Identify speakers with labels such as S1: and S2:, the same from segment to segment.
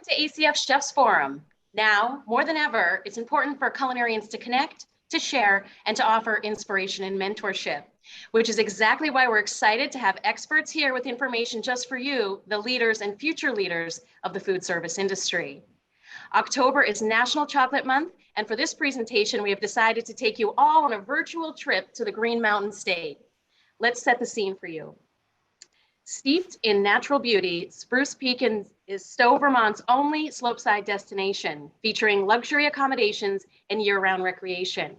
S1: Welcome to ACF Chefs Forum. Now, more than ever, it's important for culinarians to connect, to share, and to offer inspiration and mentorship, which is exactly why we're excited to have experts here with information just for you, the leaders and future leaders of the food service industry. October is National Chocolate Month, and for this presentation, we have decided to take you all on a virtual trip to the Green Mountain State. Let's set the scene for you. Steeped in natural beauty, Spruce Peak is Stowe, Vermont's only slopeside destination, featuring luxury accommodations and year-round recreation.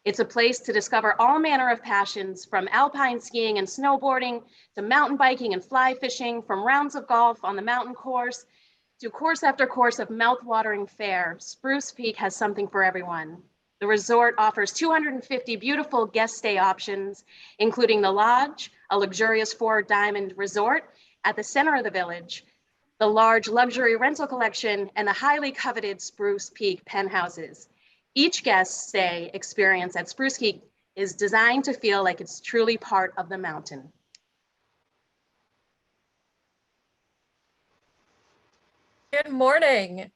S1: It's a place to discover all manner of passions, from alpine skiing and snowboarding to mountain biking and fly fishing, from rounds of golf on the mountain course to course after course of mouth-watering fare. Spruce Peak has something for everyone. The resort offers 250 beautiful guest stay options, including the Lodge, a luxurious 4-diamond resort at the center of the village, the large luxury rental collection, and the highly coveted Spruce Peak penthouses. Each guest stay experience at Spruce Peak is designed to feel like it's truly part of the mountain.
S2: Good morning.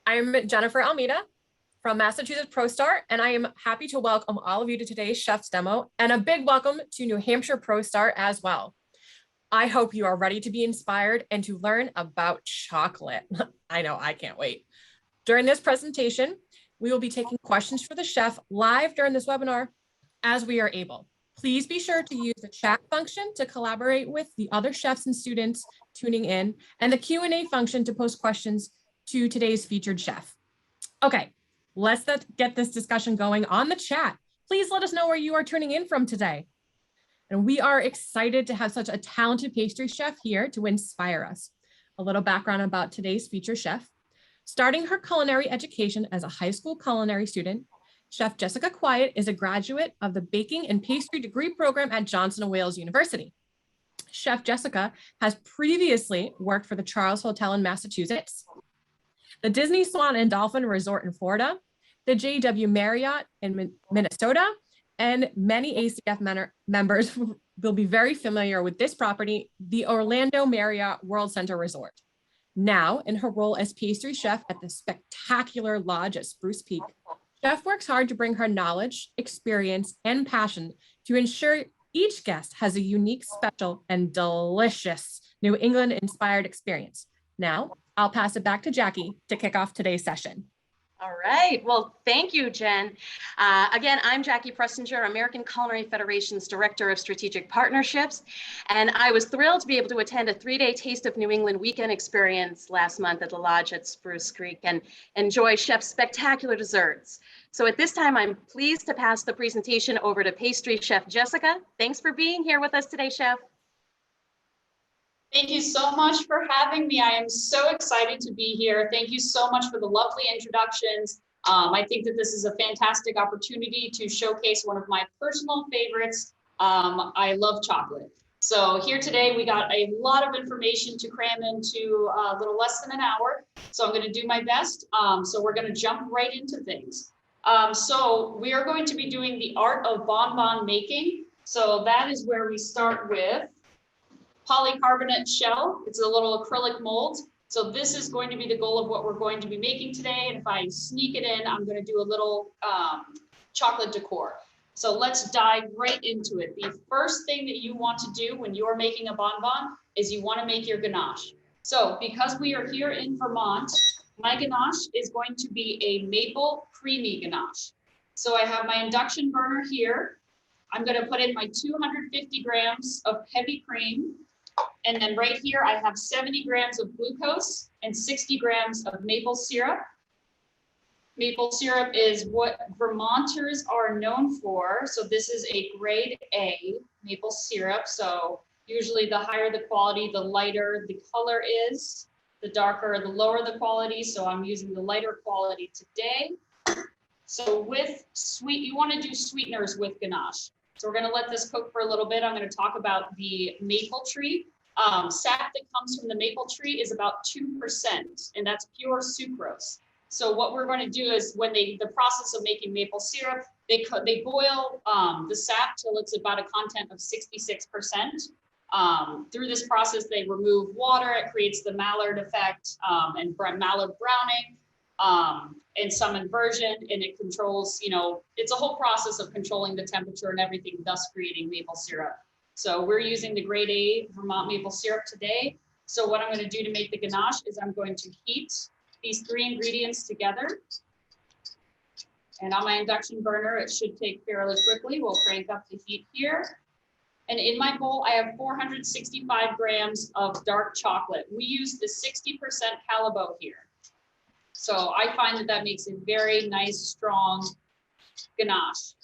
S2: I'm Jennifer Almeida from Massachusetts ProStar, and I am happy to welcome all of you to today's Chef's Demo, and a big welcome to New Hampshire ProStar as well. I hope you are ready to be inspired and to learn about chocolate. I know, I can't wait. During this presentation, we will be taking questions for the chef live during this webinar as we are able. Please be sure to use the chat function to collaborate with the other chefs and students tuning in, and the Q&A function to post questions to today's featured chef. Okay, let's get this discussion going on the chat. Please let us know where you are tuning in from today. And we are excited to have such a talented pastry chef here to inspire us. A little background about today's featured chef. Starting her culinary education as a high school culinary student, Chef Jessica Quiet is a graduate of the Baking and Pastry degree program at Johnson & Wales University. Chef Jessica has previously worked for the Charles Hotel in Massachusetts, the Disney Swan and Dolphin Resort in Florida, the JW Marriott in Minnesota, and many ACF members will be very familiar with this property, the Orlando Marriott World Center Resort. Now, in her role as pastry chef at the spectacular lodge at Spruce Peak, Chef works hard to bring her knowledge, experience, and passion to ensure each guest has a unique, special, and delicious New England-inspired experience. Now, I'll pass it back to Jackie to kick off today's session.
S1: All right, well, thank you, Jen. Again, I'm Jackie Prestinger, American Culinary Federation's Director of Strategic Partnerships, and I was thrilled to be able to attend a 3-day Taste of New England weekend experience last month at the Lodge at Spruce Creek and enjoy Chef's spectacular desserts. So at this time, I'm pleased to pass the presentation over to pastry chef Jessica. Thanks for being here with us today, Chef.
S3: Thank you so much for having me. I am so excited to be here. Thank you so much for the lovely introductions. I think that this is a fantastic opportunity to showcase one of my personal favorites. I love chocolate. So here today, we got a lot of information to cram into a little less than an hour. So I'm going to do my best. So we're going to jump right into things. So we are going to be doing the art of bonbon making. So that is where we start with polycarbonate shell. It's a little acrylic mold. So this is going to be the goal of what we're going to be making today. And if I sneak it in, I'm going to do a little chocolate decor. So let's dive right into it. The first thing that you want to do when you're making a bonbon is you want to make your ganache. So because we are here in Vermont, my ganache is going to be a maple creamy ganache. So I have my induction burner here. I'm going to put in my 250 grams of heavy cream. And then right here, I have 70 grams of glucose and 60 grams of maple syrup. Maple syrup is what Vermonters are known for. So this is a grade A maple syrup. So usually the higher the quality, the lighter the color is, the darker, the lower the quality. So I'm using the lighter quality today. So with you want to do sweeteners with ganache. So we're going to let this cook for a little bit. I'm going to talk about the maple tree. Sap that comes from the maple tree is about 2%, and that's pure sucrose. So what we're going to do is when the process of making maple syrup, they boil the sap till it's about a content of 66%. Through this process, they remove water. It creates the Maillard effect and Maillard browning and some inversion, and it controls, you know, it's a whole process of controlling the temperature and everything, thus creating maple syrup. So we're using the grade A Vermont maple syrup today. So what I'm going to do to make the ganache is I'm going to heat these 3 ingredients together. And on my induction burner, it should take fairly quickly. We'll crank up the heat here. And in my bowl, I have 465 grams of dark chocolate. We use the 60% Calibo here. So I find that that makes a very nice, strong ganache.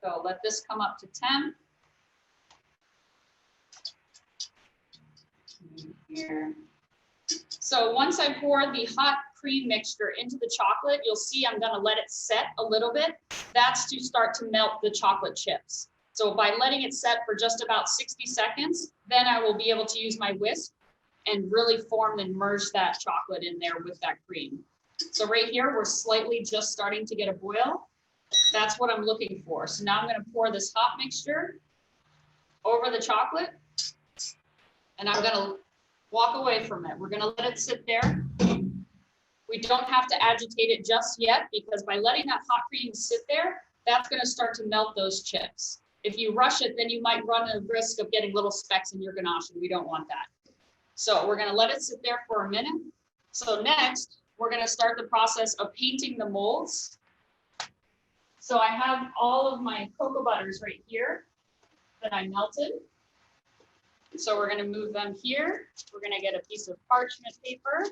S3: So let this come up to 10. Here. So once I pour the hot cream mixture into the chocolate, you'll see I'm gonna let it set a little bit. That's to start to melt the chocolate chips. So by letting it set for just about 60 seconds, then I will be able to use my whisk and really form and merge that chocolate in there with that cream. So right here, we're slightly just starting to get a boil. That's what I'm looking for. So now I'm gonna pour this hot mixture over the chocolate, and I'm gonna walk away from it. We're gonna let it sit there. We don't have to agitate it just yet, because by letting that hot cream sit there, that's gonna start to melt those chips. If you rush it, then you might run a risk of getting little specks in your ganache, and we don't want that. So we're gonna let it sit there for a minute. So next, we're gonna start the process of painting the molds. So I have all of my cocoa butters right here that I melted. So we're gonna move them here. We're gonna get a piece of parchment paper.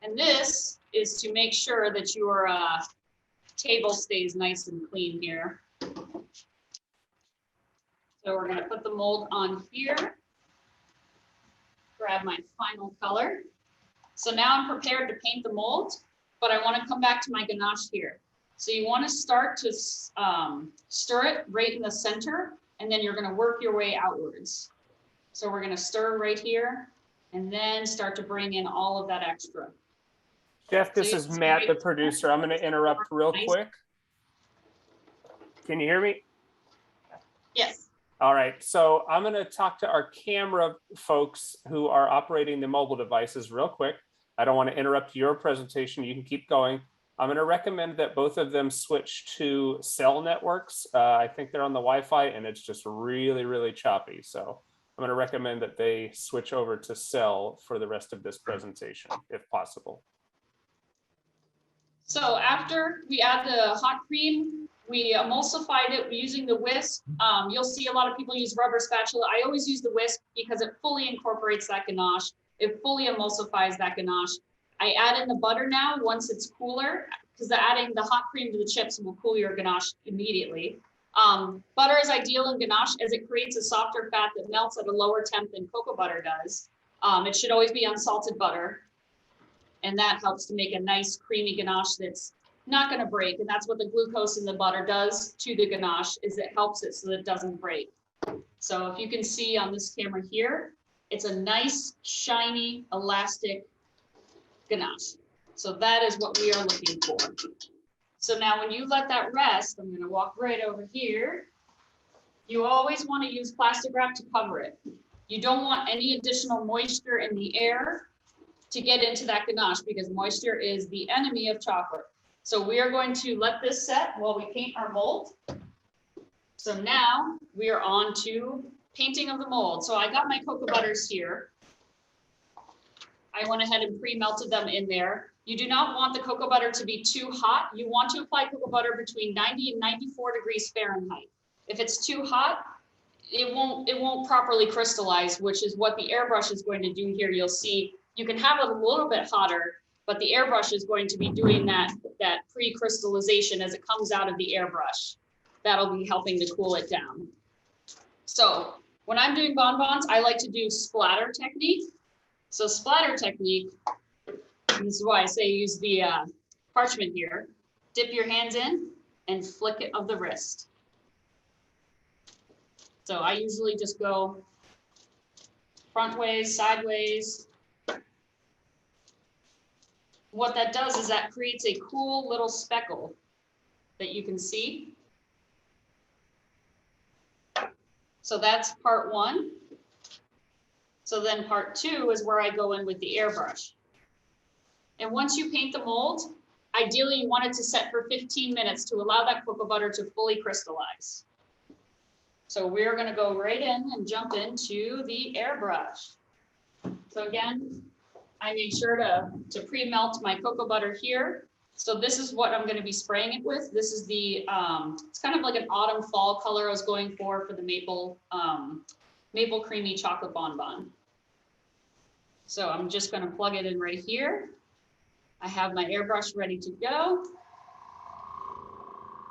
S3: And this is to make sure that your table stays nice and clean here. So we're gonna put the mold on here. Grab my final color. So now I'm prepared to paint the mold, but I wanna come back to my ganache here. So you wanna start to stir it right in the center, and then you're gonna work your way outwards. So we're gonna stir right here, and then start to bring in all of that extra.
S4: Chef, this is Matt, the producer. I'm going to interrupt real quick. Can you hear me?
S3: Yes.
S4: All right. So I'm going to talk to our camera folks who are operating the mobile devices real quick. I don't want to interrupt your presentation. You can keep going. I'm going to recommend that both of them switch to cell networks. I think they're on the Wi-Fi and it's just really, really choppy. So I'm going to recommend that they switch over to cell for the rest of this presentation, if possible.
S3: So after we add the hot cream, we emulsified it using the whisk. You'll see a lot of people use rubber spatula. I always use the whisk because it fully incorporates that ganache. It fully emulsifies that ganache. I add in the butter now once it's cooler, because adding the hot cream to the chips will cool your ganache immediately. Butter is ideal in ganache as it creates a softer fat that melts at a lower temp than cocoa butter does. It should always be unsalted butter. And that helps to make a nice creamy ganache that's not going to break. And that's what the glucose in the butter does to the ganache, is it helps it so that it doesn't break. So if you can see on this camera here, it's a nice, shiny, elastic ganache. So that is what we are looking for. So now when you let that rest, I'm going to walk right over here. You always want to use plastic wrap to cover it. You don't want any additional moisture in the air to get into that ganache, because moisture is the enemy of chocolate. So we are going to let this set while we paint our mold. So now we are on to painting of the mold. So I got my cocoa butters here. I went ahead and pre-melted them in there. You do not want the cocoa butter to be too hot. You want to apply cocoa butter between 90 and 94 degrees Fahrenheit. If it's too hot, it won't properly crystallize, which is what the airbrush is going to do here. You'll see you can have it a little bit hotter, but the airbrush is going to be doing that pre-crystallization as it comes out of the airbrush. That'll be helping to cool it down. So when I'm doing bonbons, I like to do splatter technique. So splatter technique, and this is why I say use the parchment here. Dip your hands in and flick it of the wrist. So I usually just go front ways, sideways. What that does is that creates a cool little speckle that you can see. So that's part one. So then part two is where I go in with the airbrush. And once you paint the mold, ideally you want it to set for 15 minutes to allow that cocoa butter to fully crystallize. So we're gonna go right in and jump into the airbrush. So again, I made sure to pre-melt my cocoa butter here. So this is what I'm gonna be spraying it with. This is the, it's kind of like an autumn fall color I was going for the maple creamy chocolate bonbon. So I'm just gonna plug it in right here. I have my airbrush ready to go.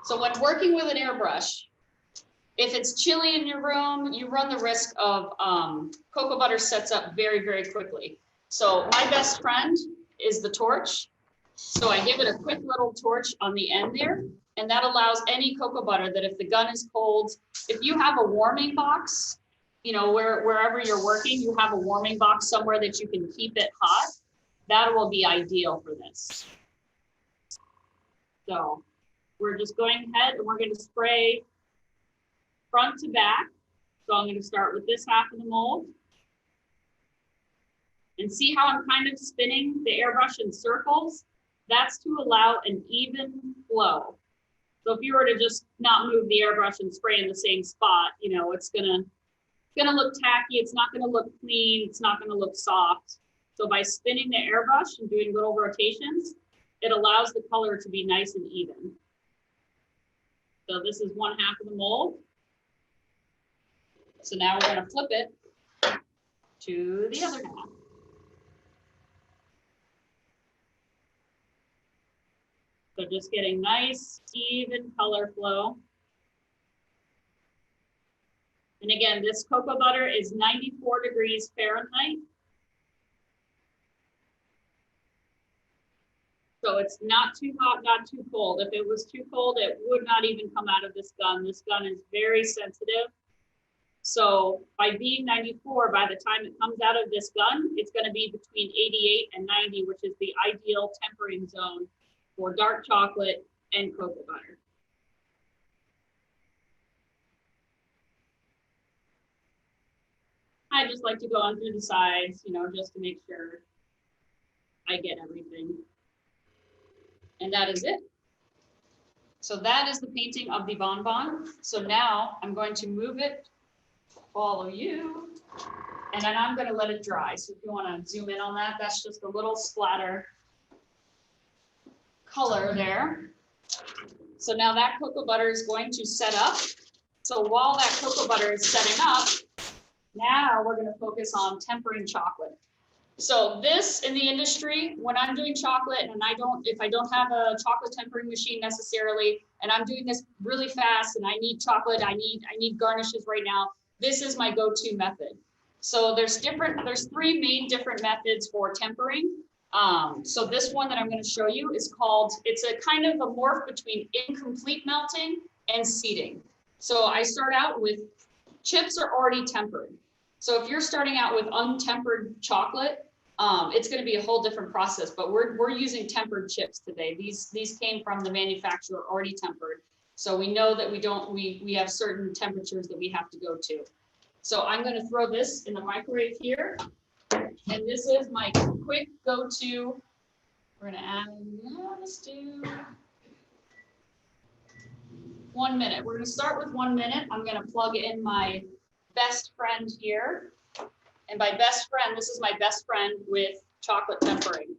S3: So when working with an airbrush, if it's chilly in your room, you run the risk of cocoa butter sets up very, very quickly. So my best friend is the torch. So I give it a quick little torch on the end there, and that allows any cocoa butter that if the gun is cold, if you have a warming box, you know, wherever you're working, you have a warming box somewhere that you can keep it hot, that will be ideal for this. So we're just going ahead and we're going to spray front to back. So I'm going to start with this half of the mold. And see how I'm kind of spinning the airbrush in circles? That's to allow an even flow. So if you were to just not move the airbrush and spray in the same spot, you know, it's gonna look tacky, it's not gonna look clean, it's not gonna look soft. So by spinning the airbrush and doing little rotations, it allows the color to be nice and even. So this is one half of the mold. So now we're gonna flip it to the other half. So just getting nice, even color flow. And again, this cocoa butter is 94 degrees Fahrenheit. So it's not too hot, not too cold. If it was too cold, it would not even come out of this gun. This gun is very sensitive. So by being 94, by the time it comes out of this gun, it's going to be between 88 and 90, which is the ideal tempering zone for dark chocolate and cocoa butter. I just like to go on through the sides, you know, just to make sure I get everything. And that is it. So that is the painting of the bonbon. So now I'm going to move it, follow you, and then I'm going to let it dry. So if you want to zoom in on that, that's just a little splatter color there. So now that cocoa butter is going to set up. So while that cocoa butter is setting up, now we're going to focus on tempering chocolate. So this in the industry, when I'm doing chocolate and if I don't have a chocolate tempering machine necessarily, and I'm doing this really fast and I need chocolate, I need garnishes right now, this is my go-to method. So there's three main different methods for tempering. So this one that I'm going to show you is called, it's a kind of a morph between incomplete melting and seeding. So I start out with, chips are already tempered. So if you're starting out with untempered chocolate, it's going to be a whole different process, but we're using tempered chips today. These came from the manufacturer already tempered. So we know that we have certain temperatures that we have to go to. So I'm going to throw this in the microwave here. And this is my quick go-to. We're going to add, let's do 1 minute. We're going to start with 1 minute. I'm going to plug in my best friend here. And by best friend, this is my best friend with chocolate tempering.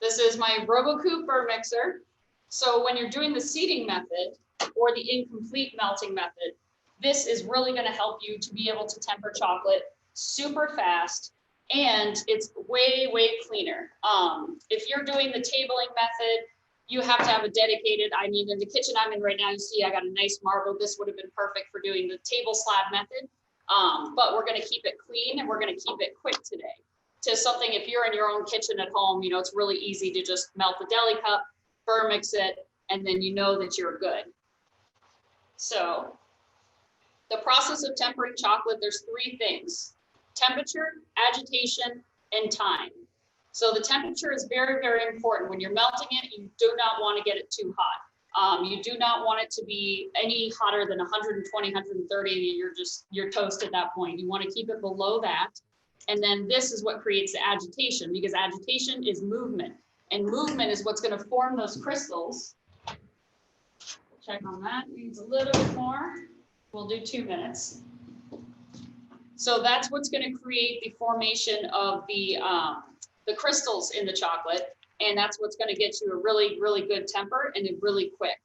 S3: This is my RoboCoupe burr mixer. So when you're doing the seeding method or the incomplete melting method, this is really going to help you to be able to temper chocolate super fast, and it's way, way cleaner. If you're doing the tabling method, you have to have a dedicated, I mean, in the kitchen I'm in right now, you see I got a nice marble. This would have been perfect for doing the table slab method, but we're going to keep it clean and we're going to keep it quick today. To something, if you're in your own kitchen at home, you know, it's really easy to just melt the deli cup, burr mix it, and then you know that you're good. So the process of tempering chocolate, there's three things: temperature, agitation, and time. So the temperature is very, very important. When you're melting it, you do not want to get it too hot. You do not want it to be any hotter than 120, 130. You're toast at that point. You want to keep it below that. And then this is what creates the agitation, because agitation is movement. And movement is what's going to form those crystals. Check on that. Needs a little bit more. We'll do 2 minutes. So that's what's going to create the formation of the crystals in the chocolate. And that's what's going to get you a really, really good temper and it really quick.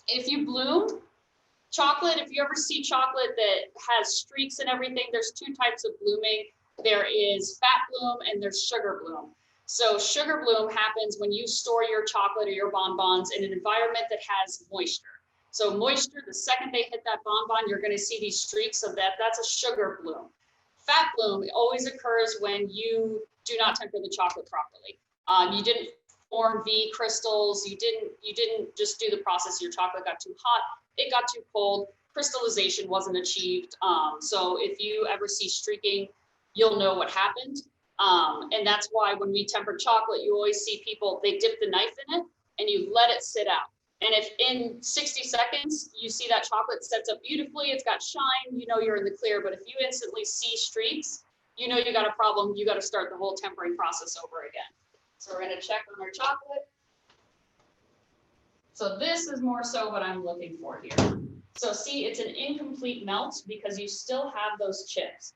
S3: If you bloom chocolate, if you ever see chocolate that has streaks and everything, there's 2 types of blooming. There is fat bloom and there's sugar bloom. So sugar bloom happens when you store your chocolate or your bonbons in an environment that has moisture. So moisture, the second they hit that bonbon, you're going to see these streaks of that. That's a sugar bloom. Fat bloom always occurs when you do not temper the chocolate properly. You didn't form V crystals. You didn't just do the process. Your chocolate got too hot. It got too cold. Crystallization wasn't achieved. So if you ever see streaking, you'll know what happened. And that's why when we temper chocolate, you always see people, they dip the knife in it and you let it sit out. And if in 60 seconds, you see that chocolate sets up beautifully, it's got shine, you know you're in the clear. But if you instantly see streaks, you know you got a problem. You got to start the whole tempering process over again. So we're going to check on our chocolate. So this is more so what I'm looking for here. So see, it's an incomplete melt because you still have those chips.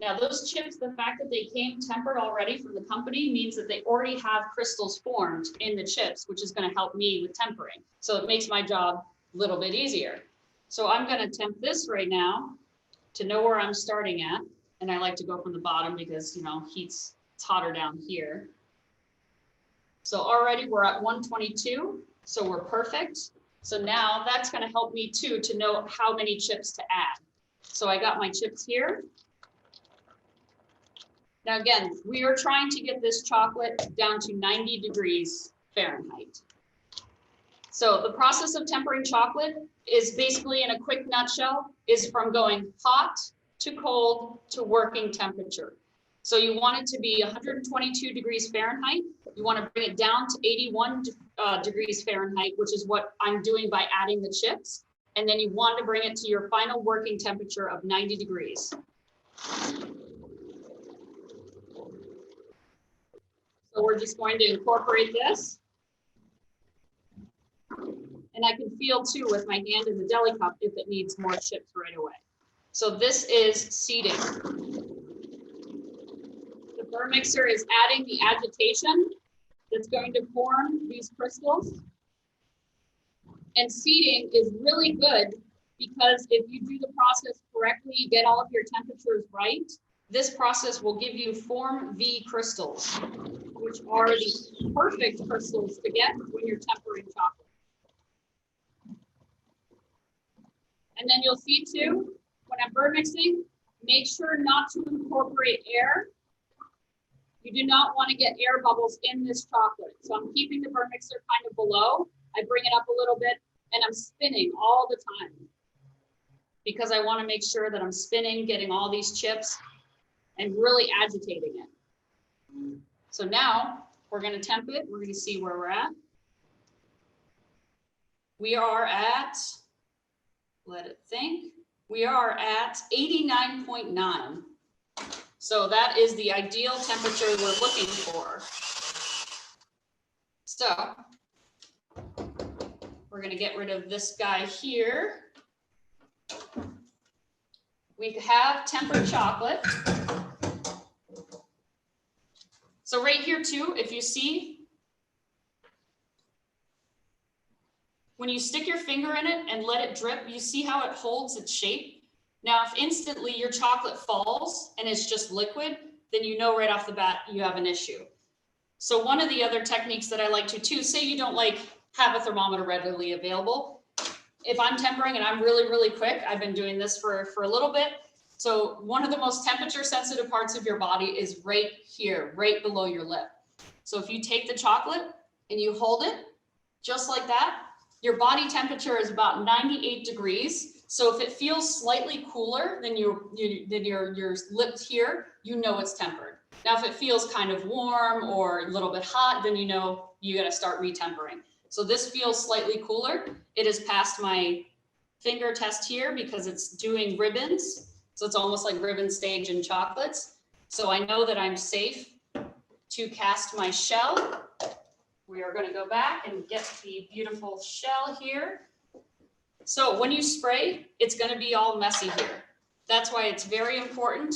S3: Now those chips, the fact that they came tempered already from the company means that they already have crystals formed in the chips, which is going to help me with tempering. So it makes my job a little bit easier. So I'm going to temp this right now to know where I'm starting at. And I like to go from the bottom because, you know, it's hotter down here. So already we're at 122. So we're perfect. So now that's going to help me too to know how many chips to add. So I got my chips here. Now again, we are trying to get this chocolate down to 90 degrees Fahrenheit. So the process of tempering chocolate is basically, in a quick nutshell, is from going hot to cold to working temperature. So you want it to be 122 degrees Fahrenheit. You want to bring it down to 81 degrees Fahrenheit, which is what I'm doing by adding the chips. And then you want to bring it to your final working temperature of 90 degrees. So we're just going to incorporate this. And I can feel too with my hand in the deli cup if it needs more chips right away. So this is seeding. The burr mixer is adding the agitation that's going to form these crystals. And seeding is really good because if you do the process correctly, you get all of your temperatures right, this process will give you form V crystals, which are the perfect crystals to get when you're tempering chocolate. And then you'll see too, when I'm burr mixing, make sure not to incorporate air. You do not want to get air bubbles in this chocolate. So I'm keeping the burr mixer kind of below. I bring it up a little bit and I'm spinning all the time because I want to make sure that I'm spinning, getting all these chips and really agitating it. So now we're going to temp it. We're going to see where we're at. We are at, let it think, we are at 89.9. So that is the ideal temperature we're looking for. So we're going to get rid of this guy here. We have tempered chocolate. So right here too, if you see, when you stick your finger in it and let it drip, you see how it holds its shape. Now, if instantly your chocolate falls and it's just liquid, then you know right off the bat you have an issue. So one of the other techniques that I like to too, say you don't have a thermometer readily available. If I'm tempering and I'm really, really quick, I've been doing this for a little bit. So one of the most temperature sensitive parts of your body is right here, right below your lip. So if you take the chocolate and you hold it just like that, your body temperature is about 98 degrees. So if it feels slightly cooler than your lips here, you know it's tempered. Now, if it feels kind of warm or a little bit hot, then you know you got to start retempering. So this feels slightly cooler. It has passed my finger test here because it's doing ribbons. So it's almost like ribbon stage in chocolates. So I know that I'm safe to cast my shell. We are going to go back and get the beautiful shell here. So when you spray, it's going to be all messy here. That's why it's very important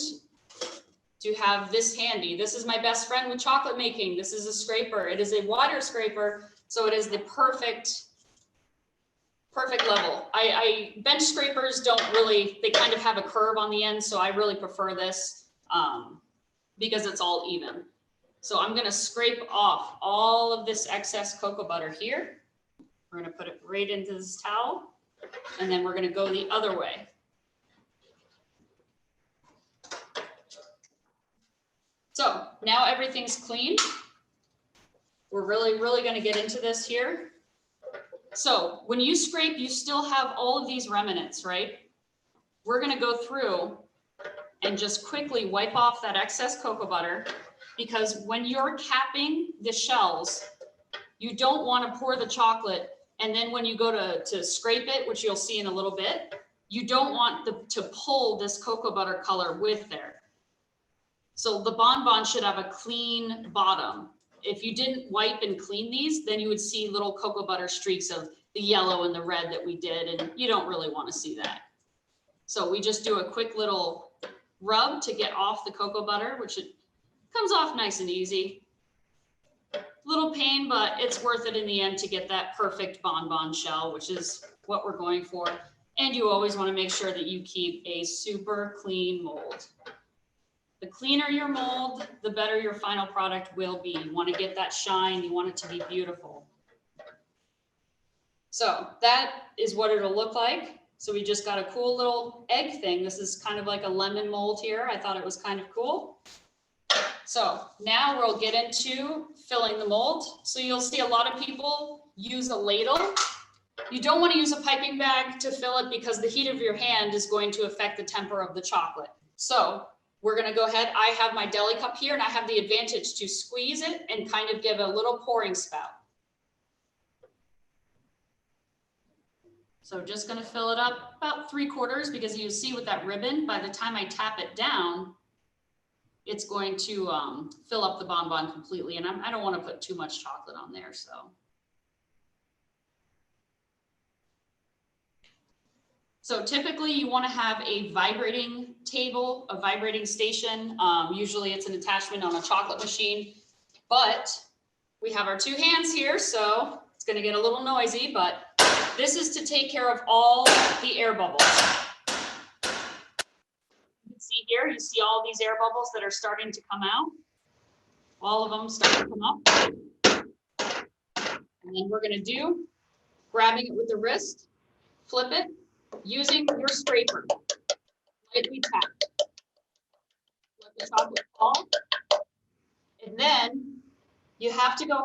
S3: to have this handy. This is my best friend with chocolate making. This is a scraper. It is a water scraper, so it is the perfect level. Bench scrapers don't really, they kind of have a curve on the end, so I really prefer this because it's all even. So I'm gonna scrape off all of this excess cocoa butter here. We're gonna put it right into this towel, and then we're gonna go the other way. So now everything's clean. We're really gonna get into this here. So when you scrape, you still have all of these remnants, right? We're gonna go through and just quickly wipe off that excess cocoa butter, because when you're capping the shells, you don't wanna pour the chocolate, and then when you go to scrape it, which you'll see in a little bit, you don't want to pull this cocoa butter color with there. So the bonbon should have a clean bottom. If you didn't wipe and clean these, then you would see little cocoa butter streaks of the yellow and the red that we did, and you don't really want to see that. So we just do a quick little rub to get off the cocoa butter, which it comes off nice and easy. Little pain, but it's worth it in the end to get that perfect bonbon shell, which is what we're going for. And you always want to make sure that you keep a super clean mold. The cleaner your mold, the better your final product will be. You want to get that shine, you want it to be beautiful. So that is what it'll look like. So we just got a cool little egg thing. This is kind of like a lemon mold here. I thought it was kind of cool. So now we'll get into filling the mold. So you'll see a lot of people use a ladle. You don't want to use a piping bag to fill it because the heat of your hand is going to affect the temper of the chocolate. So we're going to go ahead. I have my deli cup here, and I have the advantage to squeeze it and kind of give a little pouring spout. So just going to fill it up about 3/4, because you see with that ribbon, by the time I tap it down, it's going to fill up the bonbon completely. And I don't want to put too much chocolate on there. So typically you want to have a vibrating table, a vibrating station. Usually it's an attachment on a chocolate machine, but we have our 2 hands here, so it's going to get a little noisy, but this is to take care of all the air bubbles. You can see here, you see all these air bubbles that are starting to come out. All of them start to come up. And then we're going to do, grabbing it with the wrist, flip it, using your scraper, lightly tap. Let the chocolate fall. And then you have to go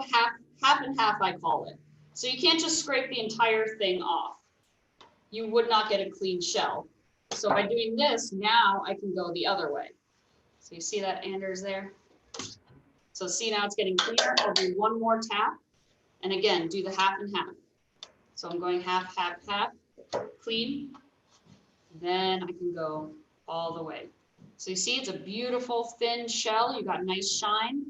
S3: half and half, I call it. So you can't just scrape the entire thing off. You would not get a clean shell. So by doing this, now I can go the other way. So you see that Anders there? So see, now it's getting cleaner. I'll do one more tap. And again, do the half and half. So I'm going half, half, half. Clean, then I can go all the way. So you see, it's a beautiful thin shell. You got nice shine.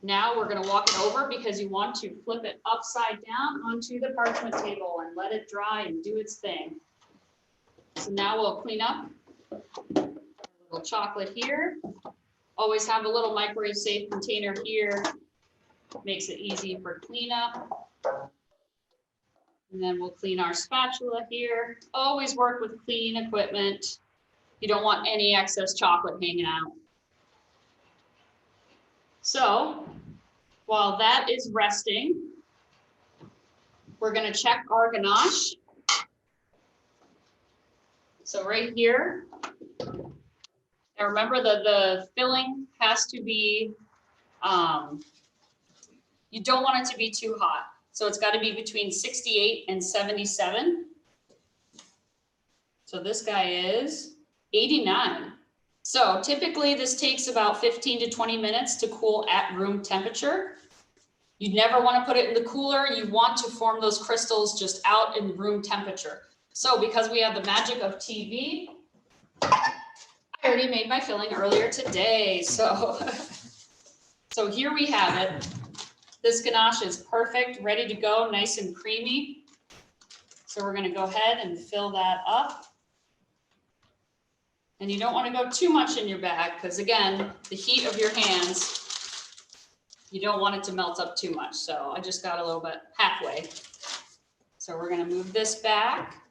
S3: Now we're going to walk it over, because you want to flip it upside down onto the parchment table and let it dry and do its thing. So now we'll clean up a little chocolate here. Always have a little microwave safe container here. Makes it easy for cleanup. And then we'll clean our spatula here. Always work with clean equipment. You don't want any excess chocolate hanging out. So while that is resting, we're going to check our ganache. So right here, now remember that the filling has to be, you don't want it to be too hot. So it's got to be between 68 and 77. So this guy is 89. So typically this takes about 15 to 20 minutes to cool at room temperature. You never want to put it in the cooler. You want to form those crystals just out in room temperature. So because we have the magic of TV, I already made my filling earlier today. So here we have it. This ganache is perfect, ready to go, nice and creamy. So we're going to go ahead and fill that up. And you don't want to go too much in your bag because, again, the heat of your hands, you don't want it to melt up too much. So I just got a little bit halfway. So we're going to move this back.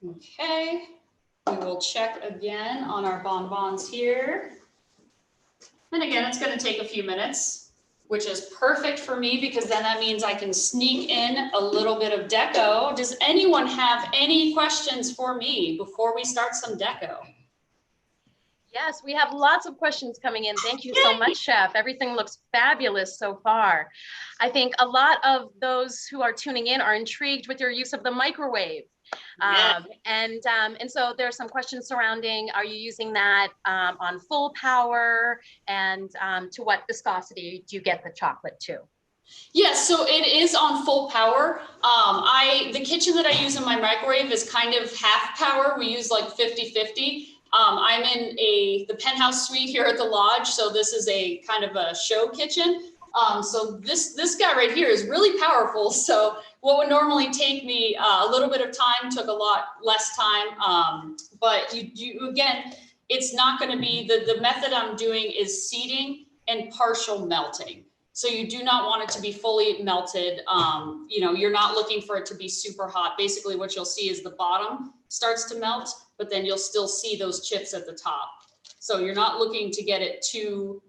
S3: Okay, we will check again on our bonbons here. And again, it's going to take a few minutes, which is perfect for me because then that means I can sneak in a little bit of deco. Does anyone have any questions for me before we start some deco?
S1: Yes, we have lots of questions coming in. Thank you so much, Chef. Everything looks fabulous so far. I think a lot of those who are tuning in are intrigued with your use of the microwave. And so there's some questions surrounding, are you using that on full power, and to what viscosity do you get the chocolate to?
S3: Yes, so it is on full power. The kitchen that I use in my microwave is kind of half power. We use like 50-50. I'm in the penthouse suite here at the lodge, so this is a kind of a show kitchen. So this guy right here is really powerful. So what would normally take me a little bit of time took a lot less time. But you again, it's not going to be the method I'm doing is seeding and partial melting. So you do not want it to be fully melted. You know, you're not looking for it to be super hot. Basically what you'll see is the bottom starts to melt, but then you'll still see those chips at the top. So you're not looking to get it too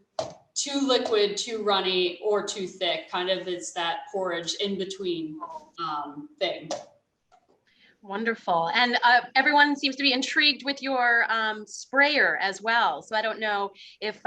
S3: liquid, too runny, or too thick. Kind of it's that porridge in between thing.
S1: Wonderful. And everyone seems to be intrigued with your sprayer as well. So I don't know if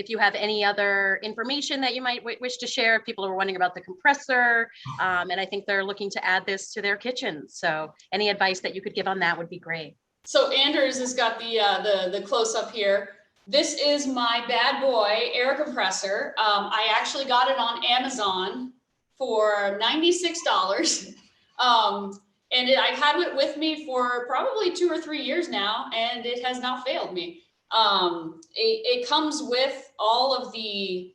S1: you have any other information that you might wish to share. People are wondering about the compressor, and I think they're looking to add this to their kitchen. So any advice that you could give on that would be great.
S3: So Anders has got the close up here. This is my bad boy air compressor. I actually got it on Amazon for $96. And I've had it with me for probably 2 or 3 years now, and it has not failed me. It comes with all of these,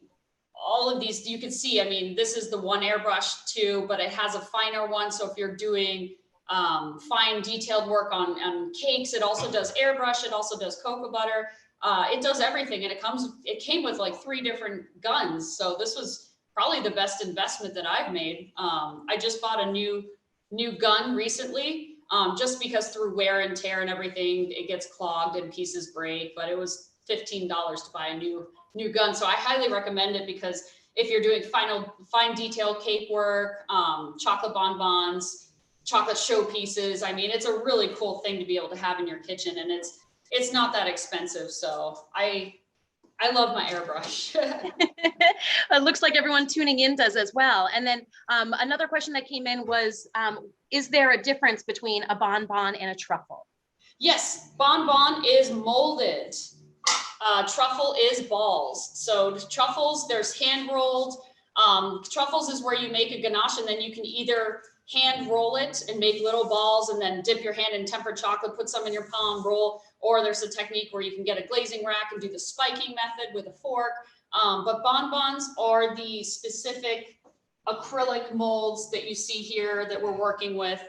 S3: you can see, I mean, this is the one airbrush too, but it has a finer one. So if you're doing fine detailed work on cakes, it also does airbrush. It also does cocoa butter. It does everything. And it came with like 3 different guns. So this was probably the best investment that I've made. I just bought a new gun recently, just because through wear and tear and everything, it gets clogged and pieces break, but it was $15 to buy a new gun. So I highly recommend it because if you're doing fine detail cake work, chocolate bonbons, chocolate showpieces, I mean, it's a really cool thing to be able to have in your kitchen, and it's not that expensive. So I love my airbrush.
S1: It looks like everyone tuning in does as well. And then another question that came in was, is there a difference between a bonbon and a truffle?
S3: Yes, bonbon is molded. Truffle is balls. So truffles, there's hand rolled. Truffles is where you make a ganache, and then you can either hand roll it and make little balls and then dip your hand in tempered chocolate, put some in your palm, roll, or there's a technique where you can get a glazing rack and do the spiking method with a fork. But bonbons are the specific acrylic molds that you see here that we're working with.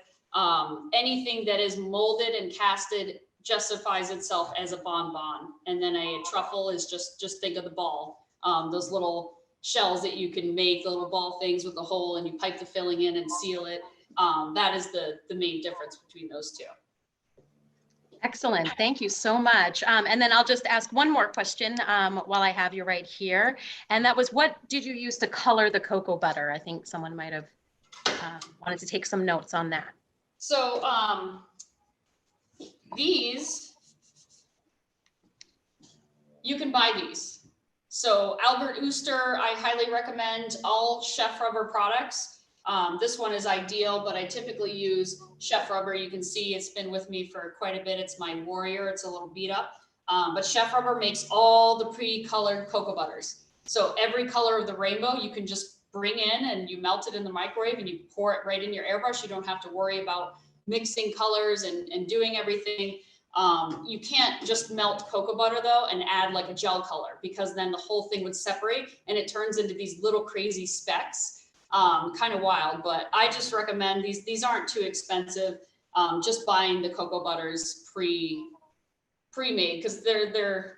S3: Anything that is molded and casted justifies itself as a bonbon. And then a truffle is just think of the ball, those little shells that you can make, the little ball things with a hole, and you pipe the filling in and seal it. That is the main difference between those two.
S1: Excellent. Thank you so much. And then I'll just ask one more question while I have you right here. And that was, what did you use to color the cocoa butter? I think someone might have wanted to take some notes on that.
S3: So these, you can buy these. So Albert Ooster, I highly recommend all chef rubber products. This one is ideal, but I typically use Chef Rubber. You can see it's been with me for quite a bit. It's my warrior. It's a little beat up. But Chef Rubber makes all the pre-colored cocoa butters. So every color of the rainbow, you can just bring in and you melt it in the microwave and you pour it right in your airbrush. You don't have to worry about mixing colors and doing everything. You can't just melt cocoa butter though and add like a gel color, because then the whole thing would separate and it turns into these little crazy specks. Kind of wild, but I just recommend these aren't too expensive. Just buying the cocoa butters pre-made, because they're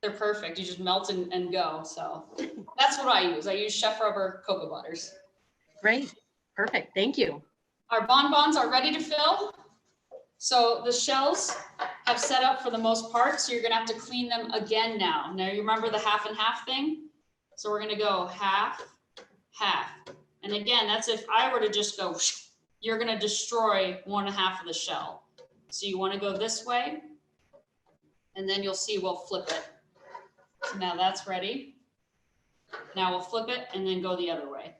S3: perfect. You just melt and go. So that's what I use. I use Chef Rubber cocoa butters.
S1: Great, perfect, thank you.
S3: Our bonbons are ready to fill. So the shells have set up for the most part, so you're gonna have to clean them again now. Now you remember the half and half thing? So we're gonna go half, half. And again, that's if I were to just go, you're gonna destroy 1/2 of the shell. So you wanna go this way, and then you'll see we'll flip it. So now that's ready. Now we'll flip it and then go the other way.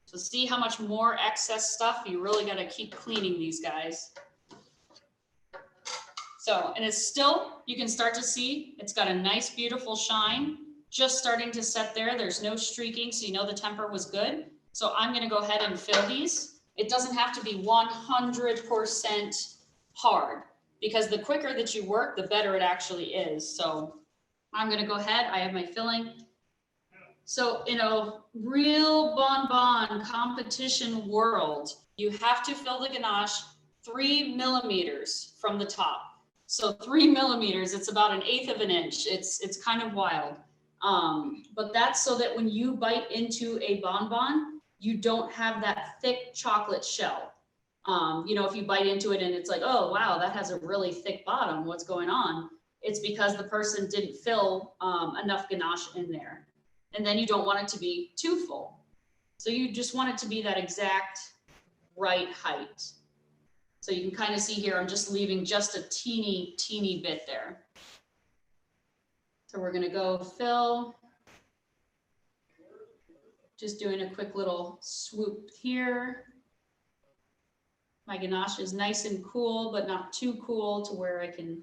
S3: So see how much more excess stuff? You really gotta keep cleaning these guys. So, and it's still, you can start to see, it's got a nice, beautiful shine, just starting to set there. There's no streaking, so you know the temper was good. So I'm gonna go ahead and fill these. It doesn't have to be 100% hard, because the quicker that you work, the better it actually is. So I'm gonna go ahead, I have my filling. So in a real bonbon competition world, you have to fill the ganache 3 millimeters from the top. So 3 millimeters, it's about 1/8 of an inch. It's kind of wild. But that's so that when you bite into a bonbon, you don't have that thick chocolate shell. You know, if you bite into it and it's like, oh, wow, that has a really thick bottom, what's going on? It's because the person didn't fill enough ganache in there. And then you don't want it to be too full. So you just want it to be that exact right height. So you can kind of see here, I'm just leaving just a teeny bit there. So we're gonna go fill. Just doing a quick little swoop here. My ganache is nice and cool, but not too cool to where I can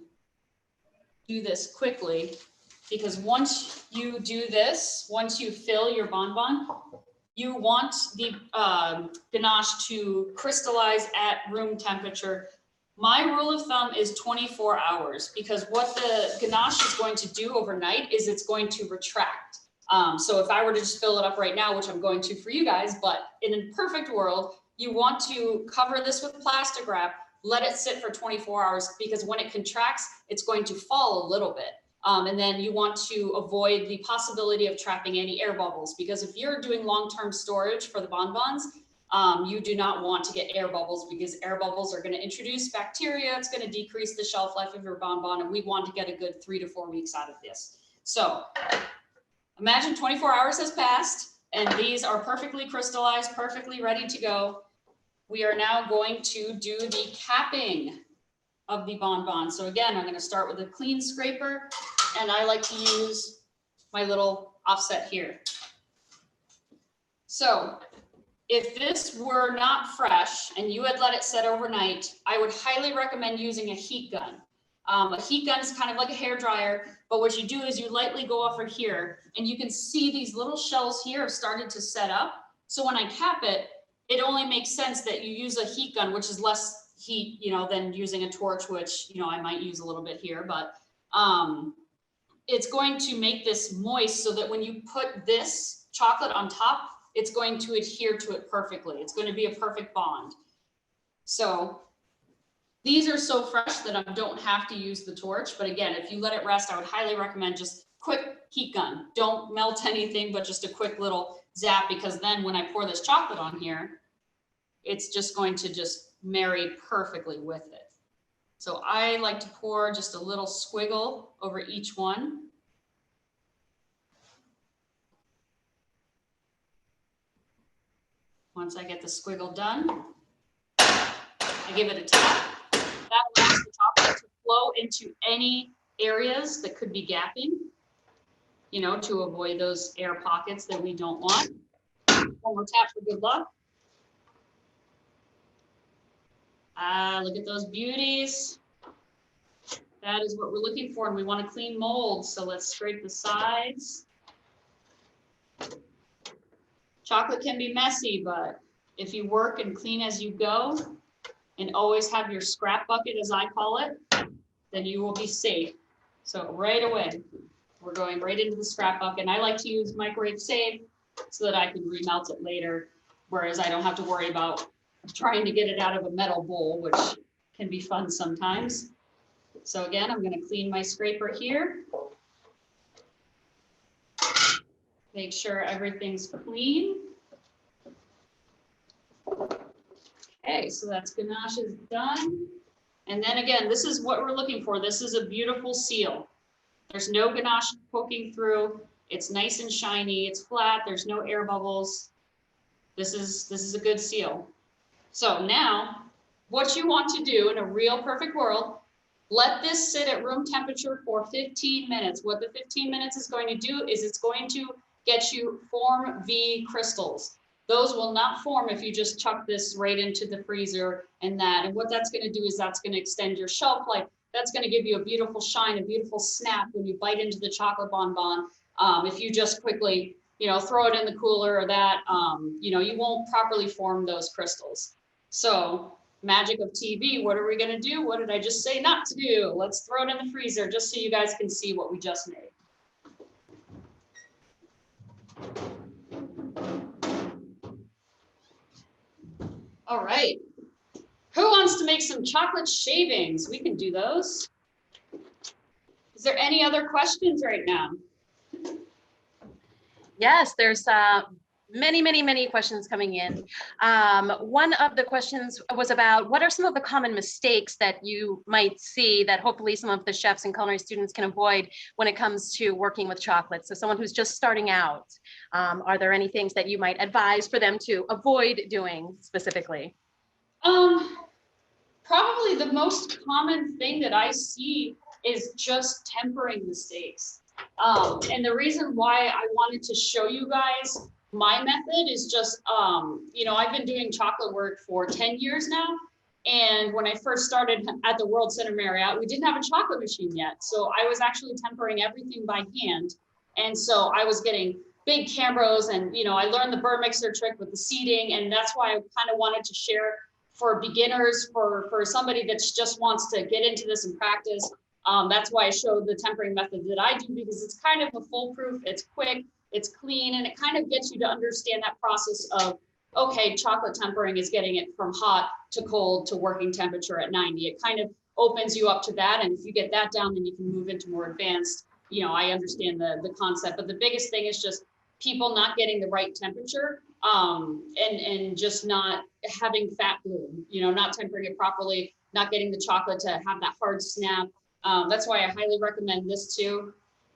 S3: do this quickly. Because once you do this, once you fill your bonbon, you want the ganache to crystallize at room temperature. My rule of thumb is 24 hours, because what the ganache is going to do overnight is it's going to retract. So if I were to just fill it up right now, which I'm going to for you guys, but in a perfect world, you want to cover this with plastic wrap, let it sit for 24 hours, because when it contracts, it's going to fall a little bit. And then you want to avoid the possibility of trapping any air bubbles, because if you're doing long-term storage for the bonbons, you do not want to get air bubbles, because air bubbles are going to introduce bacteria. It's going to decrease the shelf life of your bonbon, and we want to get a good 3 to 4 weeks out of this. So imagine 24 hours has passed and these are perfectly crystallized, perfectly ready to go. We are now going to do the capping of the bonbon. So again, I'm going to start with a clean scraper, and I like to use my little offset here. So if this were not fresh and you had let it set overnight, I would highly recommend using a heat gun. A heat gun is kind of like a hair dryer, but what you do is you lightly go over here, and you can see these little shells here have started to set up. So when I cap it, it only makes sense that you use a heat gun, which is less heat, you know, than using a torch, which, you know, I might use a little bit here, but it's going to make this moist so that when you put this chocolate on top, it's going to adhere to it perfectly. It's going to be a perfect bond. So these are so fresh that I don't have to use the torch. But again, if you let it rest, I would highly recommend just quick heat gun. Don't melt anything, but just a quick little zap, because then when I pour this chocolate on here, it's just going to just marry perfectly with it. So I like to pour just a little squiggle over each one. Once I get the squiggle done, I give it a tap. That allows the chocolate to flow into any areas that could be gapping, you know, to avoid those air pockets that we don't want. One more tap for good luck. Ah, look at those beauties. That is what we're looking for, and we want to clean molds. So let's scrape the sides. Chocolate can be messy, but if you work and clean as you go and always have your scrap bucket, as I call it, then you will be safe. So right away, we're going right into the scrap bucket. And I like to use microwave safe so that I can remelt it later, whereas I don't have to worry about trying to get it out of a metal bowl, which can be fun sometimes. So again, I'm going to clean my scraper here. Make sure everything's clean. Okay, so that's ganache is done. And then again, this is what we're looking for. This is a beautiful seal. There's no ganache poking through. It's nice and shiny. It's flat. There's no air bubbles. This is a good seal. So now, what you want to do in a real perfect world, let this sit at room temperature for 15 minutes. What the 15 minutes is going to do is it's going to get you Form V crystals. Those will not form if you just chuck this right into the freezer and that. And what that's going to do is that's going to extend your shelf life. That's going to give you a beautiful shine, a beautiful snap when you bite into the chocolate bonbon. If you just quickly, throw it in the cooler or that, you won't properly form those crystals. So magic of TV, what are we going to do? What did I just say not to do? Let's throw it in the freezer just so you guys can see what we just made. All right. Who wants to make some chocolate shavings? We can do those. Is there any other questions right now?
S1: Yes, there's many questions coming in. One of the questions was about what are some of the common mistakes that you might see that hopefully some of the chefs and culinary students can avoid when it comes to working with chocolate? So someone who's just starting out, are there any things that you might advise for them to avoid doing specifically?
S3: Probably the most common thing that I see is just tempering mistakes. And the reason why I wanted to show you guys my method is just, I've been doing chocolate work for 10 years now. And when I first started at the World Center Marriott, we didn't have a chocolate machine yet. So I was actually tempering everything by hand. And so I was getting big Cambros and, I learned the burr mixer trick with the seeding. And that's why I kind of wanted to share for beginners, for somebody that just wants to get into this and practice. That's why I showed the tempering method that I do, because it's kind of a foolproof, it's quick, it's clean, and it kind of gets you to understand that process of, okay, chocolate tempering is getting it from hot to cold to working temperature at 90. It kind of opens you up to that. And if you get that down, then you can move into more advanced, I understand the concept. But the biggest thing is just people not getting the right temperature and just not having fat bloom, not tempering it properly, not getting the chocolate to have that hard snap. That's why I highly recommend this too.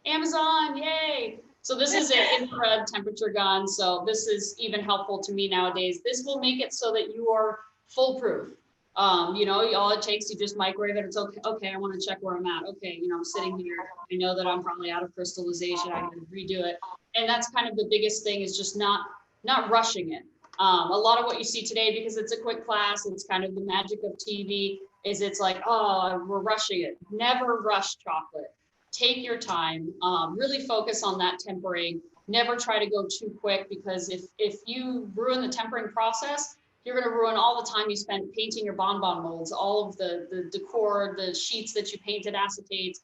S3: Amazon, yay! So this is an infrared temperature gun. So this is even helpful to me nowadays. This will make it so that you are foolproof. All it takes, you just microwave it. It's okay. Okay, I want to check where I'm at. Okay, I'm sitting here. I know that I'm probably out of crystallization. I can redo it. And that's kind of the biggest thing, is just not rushing it. A lot of what you see today, because it's a quick class, it's kind of the magic of TV, is it's like, oh, we're rushing it. Never rush chocolate. Take your time, really focus on that tempering. Never try to go too quick, because if you ruin the tempering process, you're going to ruin all the time you spent painting your bonbon molds, all of the decor, the sheets that you painted, acetates.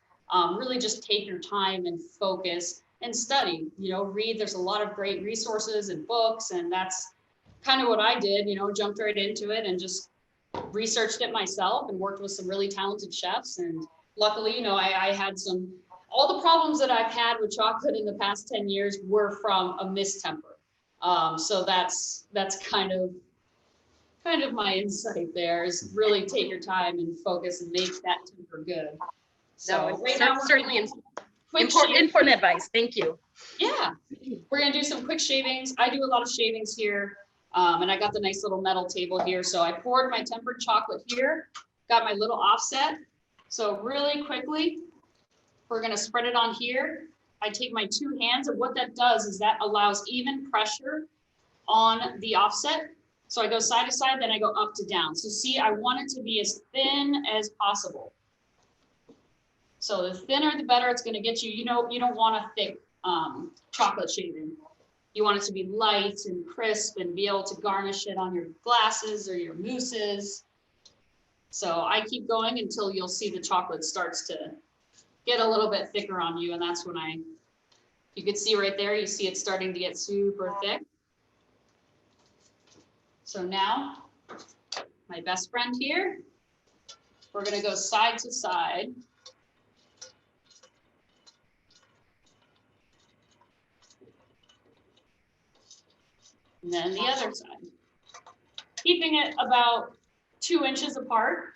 S3: Really just take your time and focus and study, read. There's a lot of great resources and books, and that's kind of what I did, jumped right into it and just researched it myself and worked with some really talented chefs. And luckily, I had all the problems that I've had with chocolate in the past 10 years were from a mistemper. So that's kind of my insight there, is really take your time and focus and make that temper good. So
S1: no,
S3: right now,
S1: certainly important advice. Thank you.
S3: Yeah, we're gonna do some quick shavings. I do a lot of shavings here. And I got the nice little metal table here. So I poured my tempered chocolate here, got my little offset. So really quickly, we're gonna spread it on here. I take my two hands, and what that does is that allows even pressure on the offset. So I go side to side, then I go up to down. So see, I want it to be as thin as possible. So the thinner, the better it's gonna get you. You know, you don't want a thick chocolate shaving. You want it to be light and crisp and be able to garnish it on your glasses or your mousses. So I keep going until you'll see the chocolate starts to get a little bit thicker on you. And that's when you can see right there, you see it starting to get super thick. So now, my best friend here, we're gonna go side to side. And then the other side. Keeping it about 2 inches apart,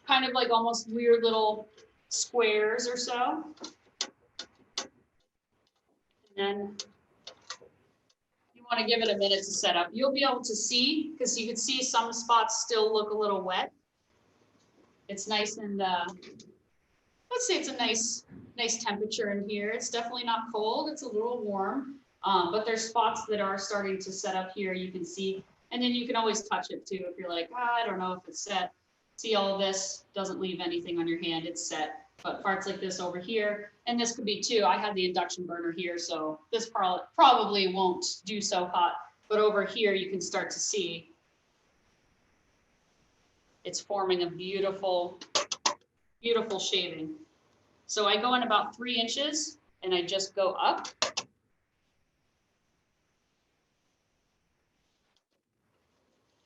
S3: kind of like almost weird little squares or so. And then you want to give it a minute to set up. You'll be able to see, because you can see some spots still look a little wet. It's nice and, let's say it's a nice temperature in here. It's definitely not cold, it's a little warm. But there's spots that are starting to set up here, you can see. And then you can always touch it too if you're like, I don't know if it's set. See, all of this doesn't leave anything on your hand, it's set. But parts like this over here, and this could be too, I had the induction burner here, so this probably won't do so hot. But over here, you can start to see it's forming a beautiful, beautiful shaving. So I go in about 3 inches and I just go up.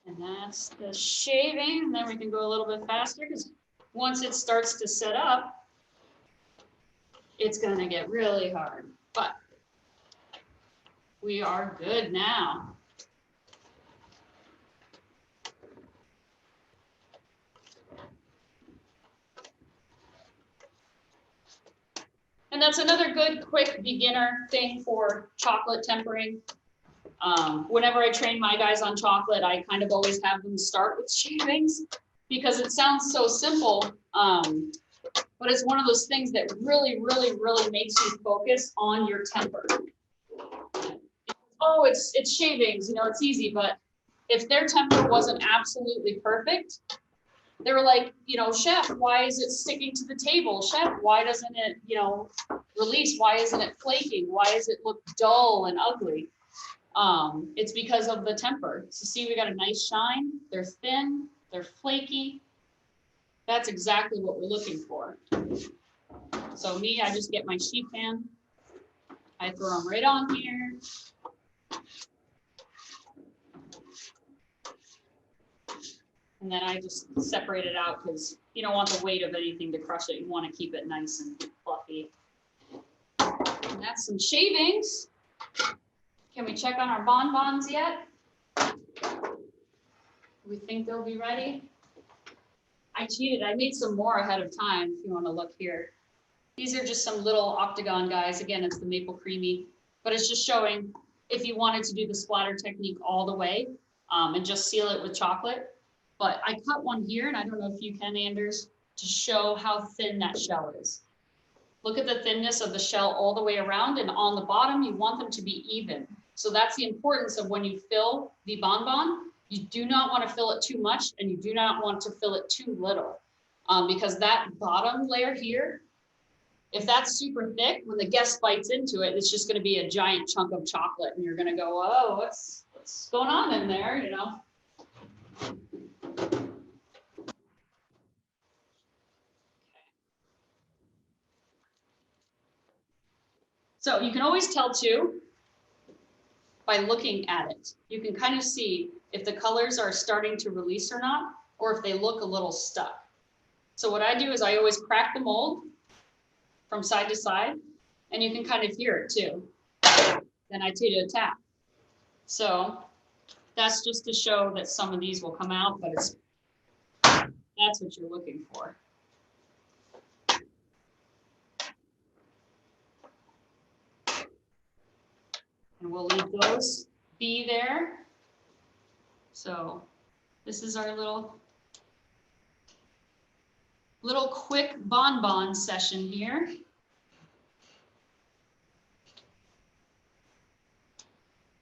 S3: And that's the shaving. And then we can go a little bit faster because once it starts to set up, it's going to get really hard. But we are good now. And that's another good, quick beginner thing for chocolate tempering. Whenever I train my guys on chocolate, I kind of always have them start with shavings because it sounds so simple. But it's one of those things that really, really, really makes you focus on your temper. Oh, it's shavings, you know, it's easy, but if their temper wasn't absolutely perfect, they were like, you know, chef, why is it sticking to the table? Chef, why doesn't it, you know, release? Why isn't it flaking? Why does it look dull and ugly? It's because of the temper. So see, we got a nice shine. They're thin, they're flaky. That's exactly what we're looking for. So me, I just get my sheet pan. I throw them right on here. And then I just separate it out because you don't want the weight of anything to crush it. You want to keep it nice and fluffy. And that's some shavings. Can we check on our bonbons yet? Do we think they'll be ready? I cheated. I made some more ahead of time if you want to look here. These are just some little octagon guys. Again, it's the Maple Creemee, but it's just showing if you wanted to do the splatter technique all the way and just seal it with chocolate. But I cut one here, and I don't know if you can, Anders, to show how thin that shell is. Look at the thinness of the shell all the way around, and on the bottom, you want them to be even. So that's the importance of when you fill the bonbon. You do not want to fill it too much, and you do not want to fill it too little, because that bottom layer here, if that's super thick, when the guest bites into it, it's just going to be a giant chunk of chocolate, and you're going to go, oh, what's going on in there, you know? So you can always tell too by looking at it. You can kind of see if the colors are starting to release or not, or if they look a little stuck. So what I do is I always crack the mold from side to side, and you can kind of hear it too. Then I take a tap. So that's just to show that some of these will come out, but that's what you're looking for. And we'll leave those be there. So this is our little quick bonbon session here.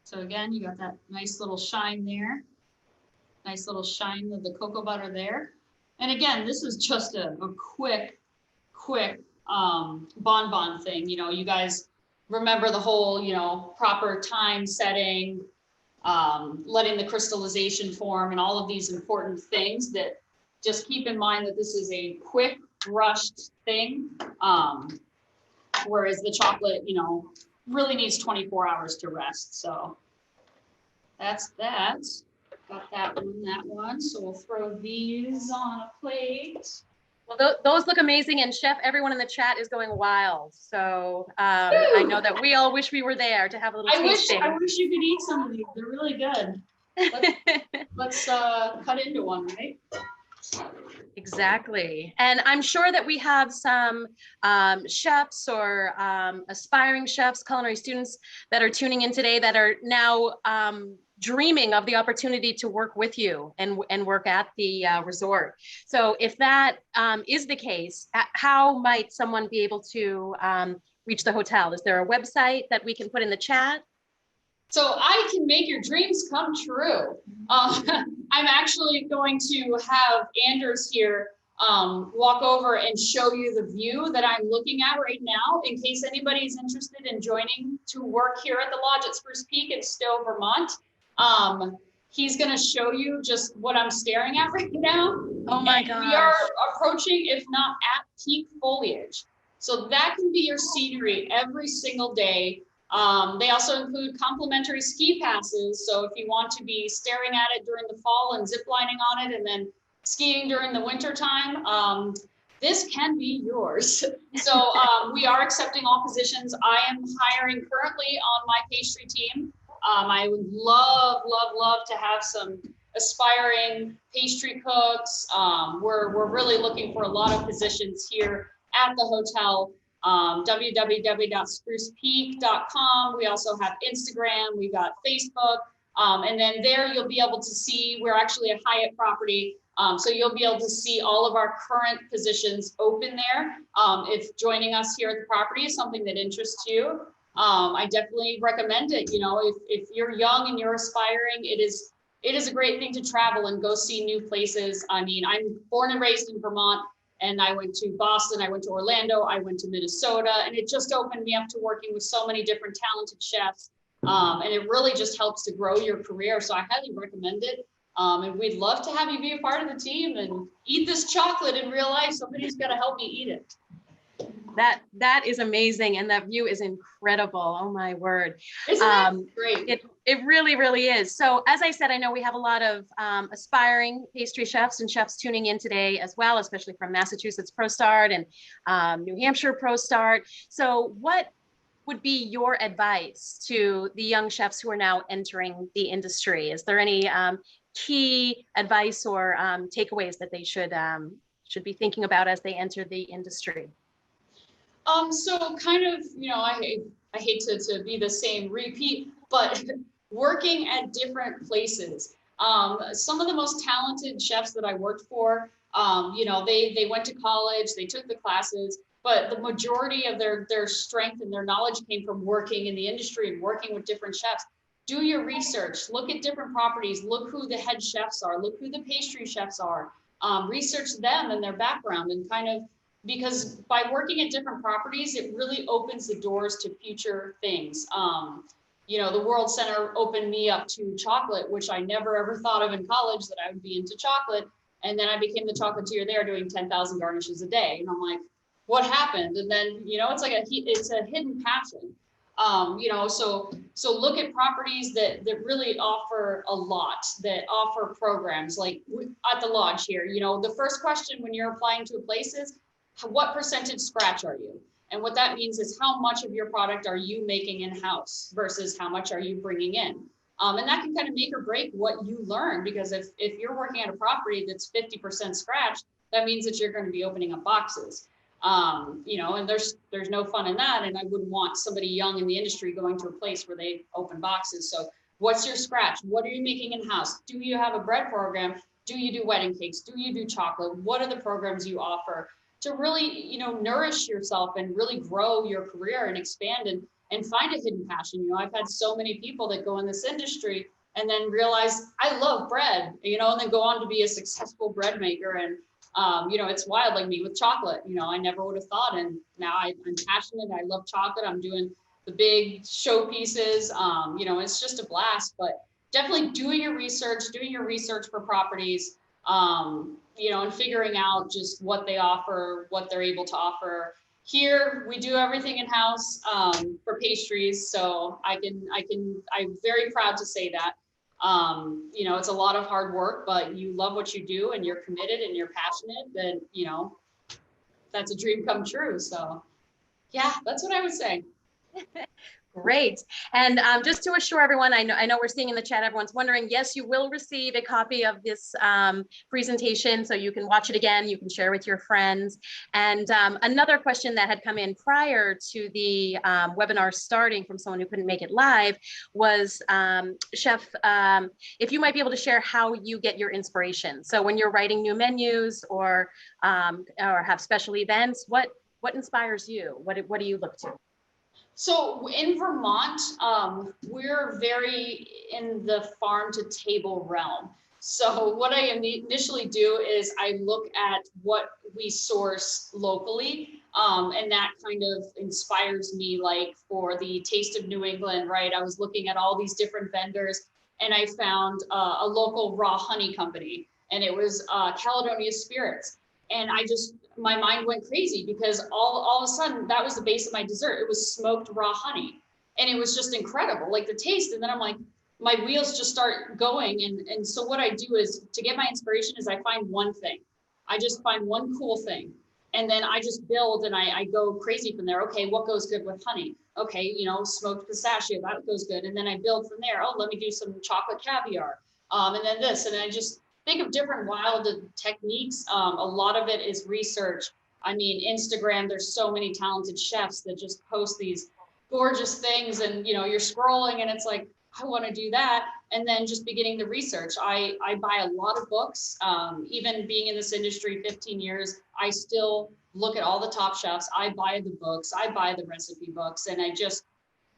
S3: So again, you got that nice little shine there. Nice little shine of the cocoa butter there. And again, this is just a quick bonbon thing. You know, you guys remember the whole, you know, proper time setting, letting the crystallization form and all of these important things that just keep in mind that this is a quick rushed thing. Whereas the chocolate, you know, really needs 24 hours to rest. So that's that. Got that one. So we'll throw these on a plate.
S1: Well, those look amazing, and Chef, everyone in the chat is going wild. So I know that we all wish we were there to have a little tasting.
S3: I wish you could eat some of these. They're really good. Let's cut into one, right?
S1: Exactly. And I'm sure that we have some chefs or aspiring chefs, culinary students that are tuning in today that are now dreaming of the opportunity to work with you and work at the resort. So if that is the case, how might someone be able to reach the hotel? Is there a website that we can put in the chat?
S3: So I can make your dreams come true. I'm actually going to have Anders here walk over and show you the view that I'm looking at right now, in case anybody's interested in joining to work here at the lodge at Spruce Peak in Stowe, Vermont. He's going to show you just what I'm staring at right now.
S1: Oh my gosh.
S3: We are approaching, if not at peak foliage. So that can be your scenery every single day. They also include complimentary ski passes. So if you want to be staring at it during the fall and ziplining on it and then skiing during the winter time, this can be yours. So we are accepting all positions. I am hiring currently on my pastry team. I would love to have some aspiring pastry cooks. We're really looking for a lot of positions here at the hotel. www.sprucepeak.com. We also have Instagram, we got Facebook, and then there you'll be able to see, we're actually a Hyatt property, so you'll be able to see all of our current positions open there. If joining us here at the property is something that interests you, I definitely recommend it. You know, if you're young and you're aspiring, it is a great thing to travel and go see new places. I mean, I'm born and raised in Vermont, and I went to Boston, I went to Orlando, I went to Minnesota, and it just opened me up to working with so many different talented chefs. And it really just helps to grow your career. So I highly recommend it. And we'd love to have you be a part of the team and eat this chocolate in real life. Somebody's got to help me eat it.
S1: That is amazing, and that view is incredible. Oh my word.
S3: Isn't it great?
S1: It really is. So as I said, I know we have a lot of aspiring pastry chefs and chefs tuning in today as well, especially from Massachusetts ProStart and New Hampshire ProStart. So what would be your advice to the young chefs who are now entering the industry? Is there any key advice or takeaways that they should be thinking about as they enter the industry?
S3: So kind of, you know, I hate to be the same repeat, but working at different places. Some of the most talented chefs that I worked for, you know, they went to college, they took the classes, but the majority of their strength and their knowledge came from working in the industry and working with different chefs. Do your research, look at different properties, look who the head chefs are, look who the pastry chefs are, research them and their background, and kind of, because by working at different properties, it really opens the doors to future things. You know, the World Center opened me up to chocolate, which I never ever thought of in college that I would be into chocolate. And then I became the chocolatier there doing 10,000 garnishes a day. And I'm like, what happened? And then, you know, it's a hidden passion. You know, so look at properties that really offer a lot, that offer programs like at the lodge here. You know, the first question when you're applying to a place is, what percentage scratch are you? And what that means is how much of your product are you making in-house versus how much are you bringing in? And that can kind of make or break what you learn, because if you're working at a property that's 50% scratch, that means that you're going to be opening up boxes. You know, and there's no fun in that. And I wouldn't want somebody young in the industry going to a place where they open boxes. So what's your scratch? What are you making in-house? Do you have a bread program? Do you do wedding cakes? Do you do chocolate? What are the programs you offer to really, you know, nourish yourself and really grow your career and expand and find a hidden passion? You know, I've had so many people that go in this industry and then realize I love bread, you know, and then go on to be a successful bread maker. And you know, it's wild, like me with chocolate, you know, I never would have thought. And now I'm passionate. I love chocolate. I'm doing the big showpieces. You know, it's just a blast, but definitely doing your research for properties, you know, and figuring out just what they offer, what they're able to offer. Here, we do everything in-house for pastries. So I'm very proud to say that. You know, it's a lot of hard work, but you love what you do and you're committed and you're passionate, then, you know, that's a dream come true. So yeah, that's what I would say.
S1: Great. And just to assure everyone, I know we're seeing in the chat, everyone's wondering, yes, you will receive a copy of this presentation, so you can watch it again, you can share with your friends. And another question that had come in prior to the webinar starting from someone who couldn't make it live was, Chef, if you might be able to share how you get your inspiration. So when you're writing new menus or have special events, what inspires you? What do you look to?
S3: So in Vermont, we're very in the farm to table realm. So what I initially do is I look at what we source locally, and that kind of inspires me. Like for the Taste of New England, right? I was looking at all these different vendors, and I found a local raw honey company, and it was Caledonia Spirits. And my mind went crazy because all of a sudden that was the base of my dessert. It was smoked raw honey, and it was just incredible, like the taste. And then I'm like, my wheels just start going. And so what I do is, to get my inspiration, is I find one thing. I just find one cool thing, and then I just build, and I go crazy from there. Okay, what goes good with honey? Okay, you know, smoked pistachio, that goes good. And then I build from there. Oh, let me do some chocolate caviar, and then this, and I just think of different wild techniques. A lot of it is research. I mean, Instagram, there's so many talented chefs that just post these gorgeous things, and you know, you're scrolling and it's like, I want to do that. And then just beginning the research. I buy a lot of books. Even being in this industry 15 years, I still look at all the top chefs. I buy the books, I buy the recipe books, and I just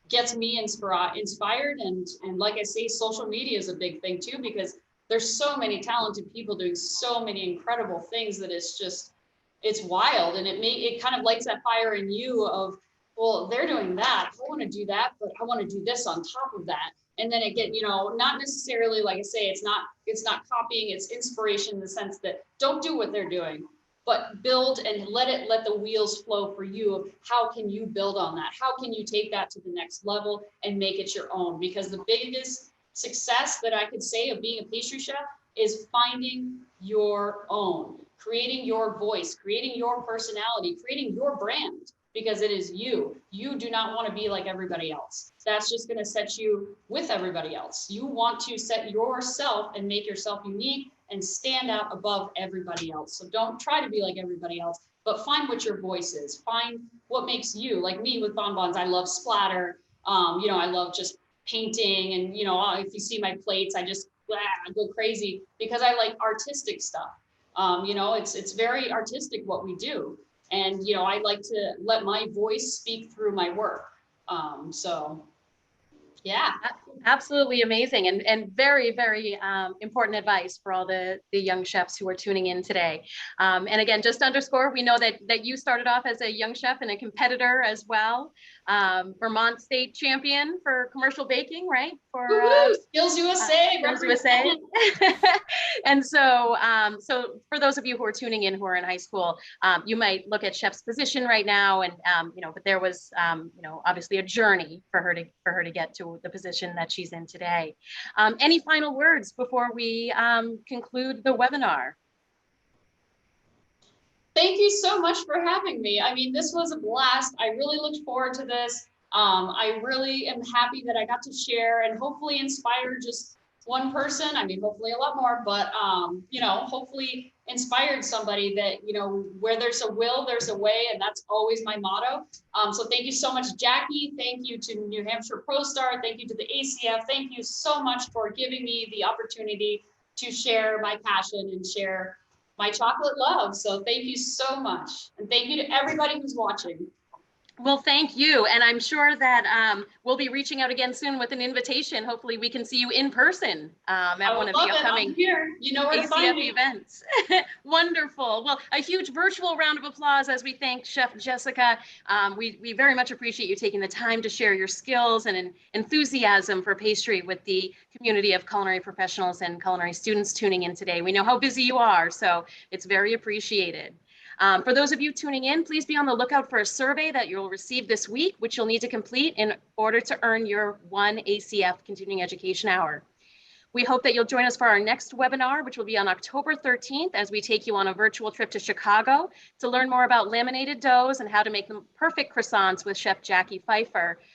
S3: gets me inspired. And like I say, social media is a big thing too, because there's so many talented people doing so many incredible things that it's wild. And it kind of lights that fire in you of, well, they're doing that, I want to do that, but I want to do this on top of that. And then you know, not necessarily, like I say, it's not copying, it's inspiration in the sense that don't do what they're doing, but build and let the wheels flow for you of how can you build on that? How can you take that to the next level and make it your own? Because the biggest success that I could say of being a pastry chef is finding your own, creating your voice, creating your personality, creating your brand, because it is you. You do not want to be like everybody else. That's just going to set you with everybody else. You want to set yourself and make yourself unique and stand out above everybody else. So don't try to be like everybody else, but find what your voice is. Find what makes you. Like me with BonBons, I love splatter. You know, I love just painting, and you know, if you see my plates, I just go crazy because I like artistic stuff. You know, it's very artistic what we do, and you know, I like to let my voice speak through my work. So yeah,
S1: absolutely amazing, and very, very important advice for all the young chefs who are tuning in today. And again, just to underscore, we know that you started off as a young chef and a competitor as well. Vermont state champion for commercial baking, right? For
S3: Skills USA,
S1: Skills USA. And so, so for those of you who are tuning in who are in high school, you might look at Chef's position right now, and you know, but there was you know, obviously a journey for her to get to the position that she's in today. Any final words before we conclude the webinar?
S3: Thank you so much for having me. I mean, this was a blast. I really looked forward to this. I really am happy that I got to share and hopefully inspire just one person. I mean, hopefully a lot more, but you know, hopefully inspired somebody that, you know, where there's a will, there's a way, and that's always my motto. So thank you so much, Jackie. Thank you to New Hampshire ProStar. Thank you to the ACF. Thank you so much for giving me the opportunity to share my passion and share my chocolate love. So thank you so much. And thank you to everybody who's watching.
S1: Well, thank you. And I'm sure that we'll be reaching out again soon with an invitation. Hopefully we can see you in person at one of the upcoming
S3: I'm here. You know where to find
S1: ACF
S3: me.
S1: events. Wonderful. Well, a huge virtual round of applause as we thank Chef Jessica. We very much appreciate you taking the time to share your skills and enthusiasm for pastry with the community of culinary professionals and culinary students tuning in today. We know how busy you are, so it's very appreciated. For those of you tuning in, please be on the lookout for a survey that you'll receive this week, which you'll need to complete in order to earn your 1 ACF continuing education hour. We hope that you'll join us for our next webinar, which will be on October 13th, as we take you on a virtual trip to Chicago to learn more about laminated doughs and how to make the perfect croissants with Chef Jackie Pfeiffer.